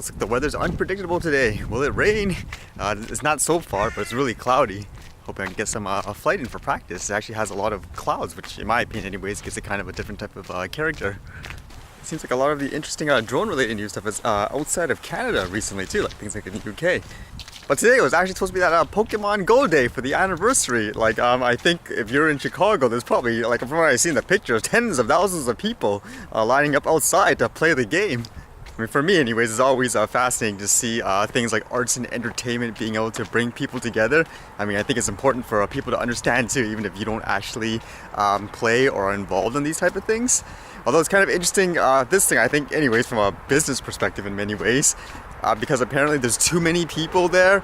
looks like the weather's unpredictable today. Will it rain? It's not so far, but it's really cloudy. Hoping I can get some a flight in for practice. It actually has a lot of clouds, which in my opinion anyways gives it kind of a different type of character. It seems like a lot of the interesting drone related news stuff is outside of Canada recently too, like things like in the UK. But today was actually supposed to be that Pokemon Go day for the anniversary. Like I think if you're in Chicago, there's probably, like from what I've seen the pictures, tens of thousands of people lining up outside to play the game. I mean, for me anyways, it's always fascinating to see things like arts and entertainment being able to bring people together. I mean, I think it's important for people to understand too, even if you don't actually play or are involved in these type of things. Although it's kind of interesting, this thing I think anyways from a business perspective in many ways, because apparently there's too many people there.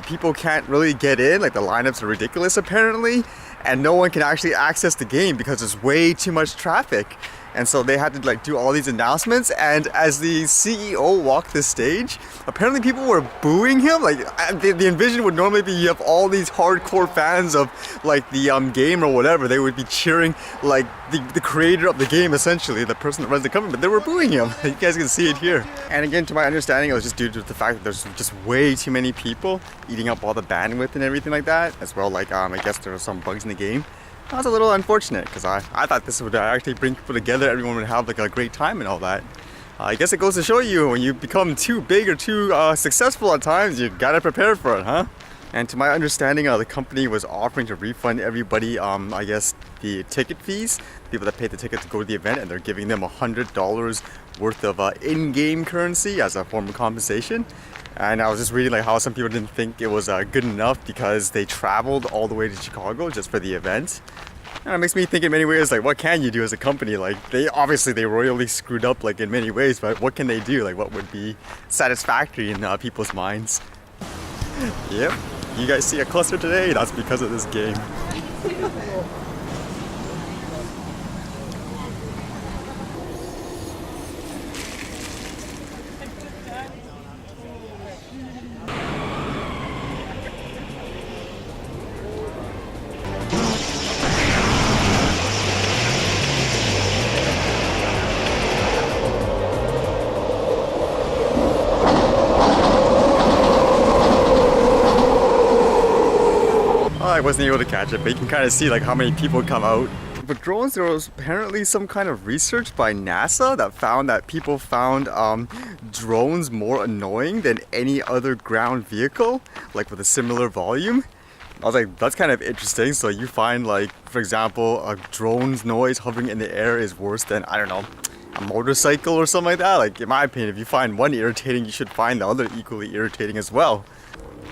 People can't really get in, like the lineups are ridiculous apparently, and no one can actually access the game because there's way too much traffic. And so they had to like do all these announcements, and as the CEO walked the stage, apparently people were booing him. Like the envision would normally be you have all these hardcore fans of like the game or whatever. They would be cheering like the creator of the game, essentially, the person that runs the company, but they were booing him. You guys can see it here. And again, to my understanding, it was just due to the fact that there's just way too many people eating up all the bandwidth and everything like that. As well, like I guess there were some bugs in the game. That was a little unfortunate because I thought this would actually bring people together, everyone would have like a great time and all that. I guess it goes to show you when you become too big or too successful at times, you gotta prepare for it, huh? And to my understanding, the company was offering to refund everybody, I guess, the ticket fees, people that paid the ticket to go to the event, and they're giving them $100 worth of in-game currency as a form of compensation. And I was just reading like how some people didn't think it was good enough because they traveled all the way to Chicago just for the event. And it makes me think in many ways, like, what can you do as a company? Like, they royally screwed up, like, in many ways, but what can they do? Like, what would be satisfactory in people's minds? Yep, you guys see a cluster today? That's because of this game. I wasn't able to catch it, but you can kind of see like how many people come out. But drones, there was apparently some kind of research by NASA that found that people found drones more annoying than any other ground vehicle, like with a similar volume. I was like, that's kind of interesting. So you find like, for example, a drone's noise hovering in the air is worse than, I don't know, a motorcycle or something like that. Like in my opinion, if you find one irritating, you should find the other equally irritating as well.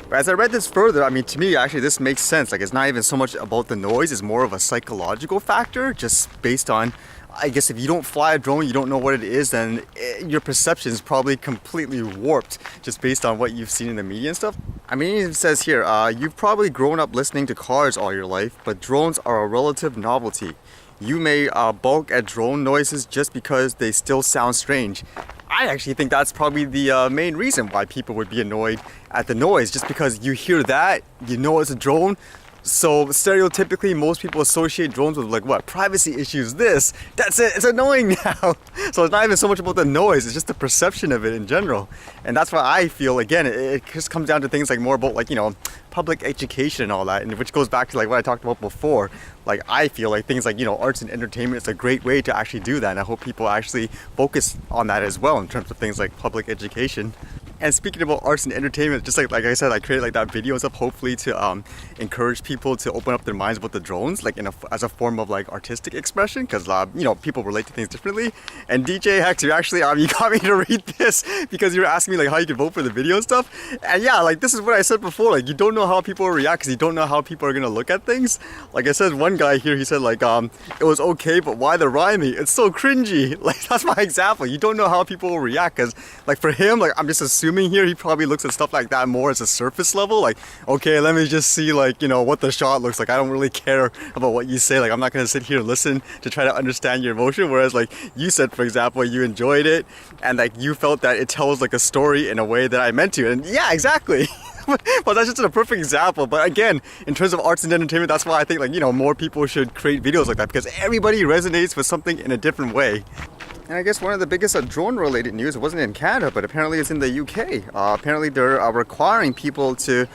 But as I read this further, I mean, to me, actually, this makes sense. Like, it's not even so much about the noise, it's more of a psychological factor, just based on, I guess, if you don't fly a drone, you don't know what it is, then your perception is probably completely warped, just based on what you've seen in the media and stuff. I mean, it says here, you've probably grown up listening to cars all your life, but drones are a relative novelty. You may balk at drone noises just because they still sound strange. I actually think that's probably the main reason why people would be annoyed at the noise, just because you hear that, you know it's a drone. So stereotypically, most people associate drones with like what? Privacy issues, this, that's it, it's annoying now. So it's not even so much about the noise, it's just the perception of it in general. And that's why I feel, again, it just comes down to things like more about like, you know, public education and all that, and which goes back to like what I talked about before. Like I feel like things like, you know, arts and entertainment is a great way to actually do that, and I hope people actually focus on that as well in terms of things like public education. And speaking about arts and entertainment, just like I said, I created like that video and stuff, hopefully to encourage people to open up their minds about the drones, like as a form of like artistic expression, because you know, people relate to things differently. And DJ Hex, you actually you got me to read this because you were asking me like how you can vote for the video and stuff. And yeah, like this is what I said before, like you don't know how people react because you don't know how people are gonna look at things. Like I said, one guy here, he said like it was okay, but why the rhyming? It's so cringy. Like that's my example. You don't know how people will react, because like for him, like I'm just assuming here he probably looks at stuff like that more as a surface level, like okay, let me just see like, you know, what the shot looks like. I don't really care about what you say. Like I'm not gonna sit here and listen to try to understand your emotion, whereas like you said, for example, you enjoyed it and like you felt that it tells like a story in a way that I meant to. And yeah, exactly. Well, that's just a perfect example. But again, in terms of arts and entertainment, that's why I think like, you know, more people should create videos like that, because everybody resonates with something in a different way. And I guess one of the biggest drone-related news, it wasn't in Canada, but apparently it's in the UK. Apparently they're requiring people to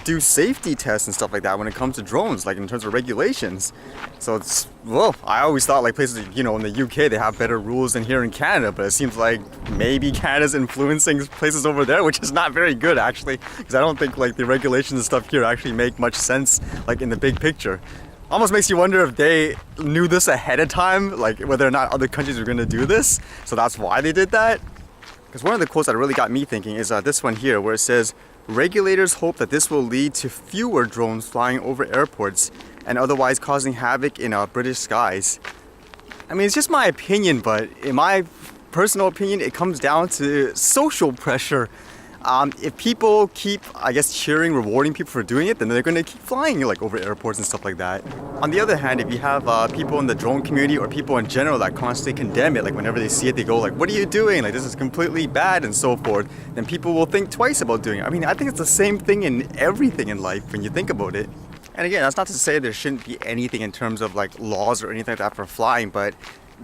do safety tests and stuff like that when it comes to drones, like in terms of regulations. So it's, well, I always thought like places, you know, in the UK they have better rules than here in Canada, but it seems like maybe Canada's influencing places over there, which is not very good actually, because I don't think like the regulations and stuff here actually make much sense like in the big picture. Almost makes you wonder if they knew this ahead of time, like whether or not other countries were going to do this, so that's why they did that. Because one of the quotes that really got me thinking is this one here, where it says, regulators hope that this will lead to fewer drones flying over airports and otherwise causing havoc in British skies. I mean, it's just my opinion, but in my personal opinion, it comes down to social pressure. If people keep, I guess, cheering, rewarding people for doing it, then they're going to keep flying like over airports and stuff like that. On the other hand, if you have people in the drone community or people in general that constantly condemn it, like whenever they see it, they go like, what are you doing? Like, this is completely bad and so forth. Then people will think twice about doing it. I mean, I think it's the same thing in everything in life when you think about it. And again, that's not to say there shouldn't be anything in terms of like laws or anything like that for flying, but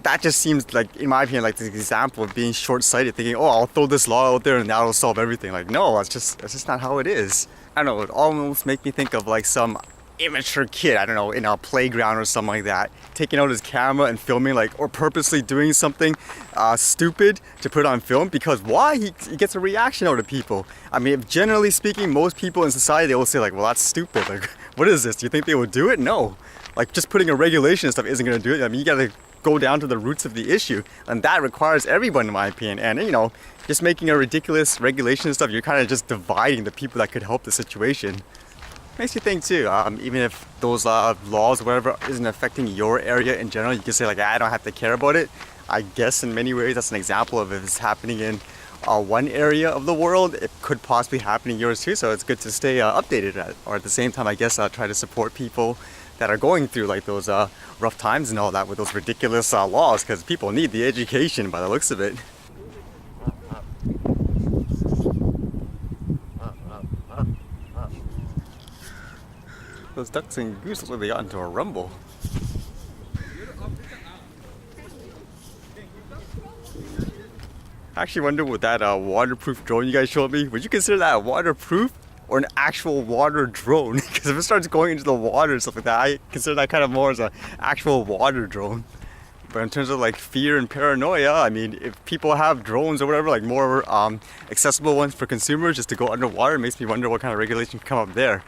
that just seems like, in my opinion, like the example of being short-sighted, thinking, oh, I'll throw this law out there and that'll solve everything. Like, no, that's just not how it is. I don't know, it almost makes me think of like some immature kid, I don't know, in a playground or something like that, taking out his camera and filming, like, or purposely doing something stupid to put on film, because why? He gets a reaction out of people. I mean, if generally speaking, most people in society, they will say like, well, that's stupid. Like, what is this? Do you think they would do it? No. Like, just putting a regulation and stuff isn't going to do it. I mean, you gotta go down to the roots of the issue, and that requires everyone, in my opinion. And you know, just making a ridiculous regulation and stuff, you're kind of just dividing the people that could help the situation. Makes you think too, even if those laws or whatever isn't affecting your area in general, you can say like, I don't have to care about it. I guess in many ways that's an example of if it's happening in one area of the world, it could possibly happen in yours too. So it's good to stay updated, or at the same time, I guess, try to support people that are going through like those rough times and all that with those ridiculous laws, because people need the education by the looks of it. Those ducks and goose look like they got into a rumble. I actually wonder what that waterproof drone you guys showed me, would you consider that waterproof or an actual water drone? Because if it starts going into the water and stuff like that, I consider that kind of more as an actual water drone. But in terms of like fear and paranoia, I mean, if people have drones or whatever, like more accessible ones for consumers just to go underwater, it makes me wonder what kind of regulation can come up there.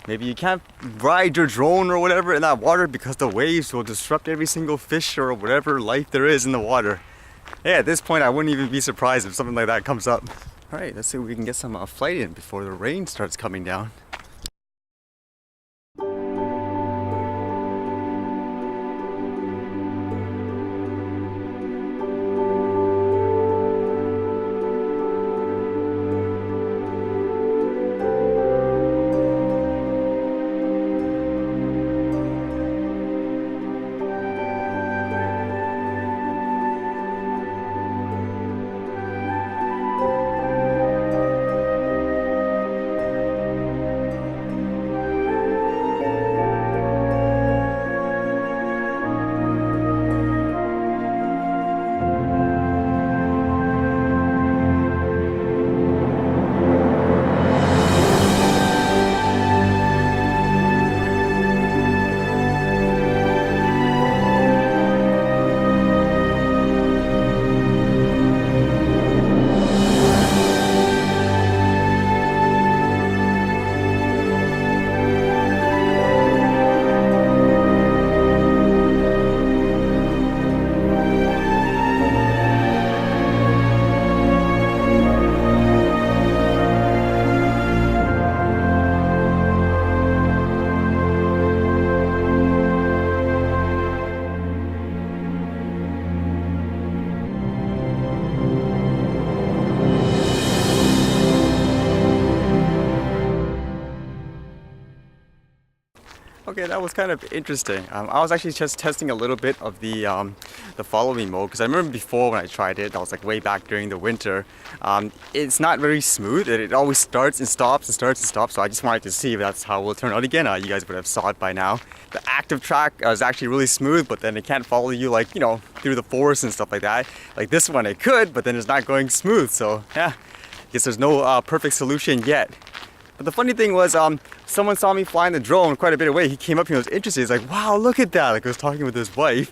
Maybe you can't ride your drone or whatever in that water because the waves will disrupt every single fish or whatever life there is in the water. Yeah, at this point I wouldn't even be surprised if something like that comes up. Alright, let's see if we can get some flight in before the rain starts coming down. Okay, that was kind of interesting. I was actually just testing a little bit of the follow me mode because I remember before when I tried it, that was like way back during the winter. It's not very smooth. It always starts and stops and starts and stops. So I just wanted to see if that's how it will turn out again. You guys would have saw it by now. The active track is actually really smooth, but then it can't follow you like, you know, through the forest and stuff like that. Like this one, it could, but then it's not going smooth. So yeah, I guess there's no perfect solution yet. But the funny thing was, someone saw me flying the drone quite a bit away. He came up and he was interested. He's like, wow, look at that. Like, I was talking with his wife.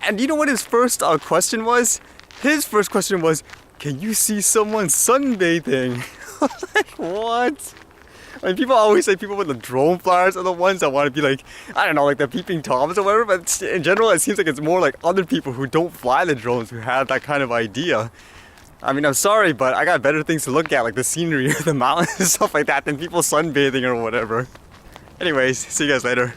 And you know what his first question was? His first question was, can you see someone sunbathing? I was like, what? I mean, people always say people with the drone flyers are the ones that want to be like, I don't know, like the peeping Toms or whatever. But in general, it seems like it's more like other people who don't fly the drones who have that kind of idea. I mean, I'm sorry, but I got better things to look at, like the scenery or the mountains and stuff like that, than people sunbathing or whatever. Anyways, see you guys later.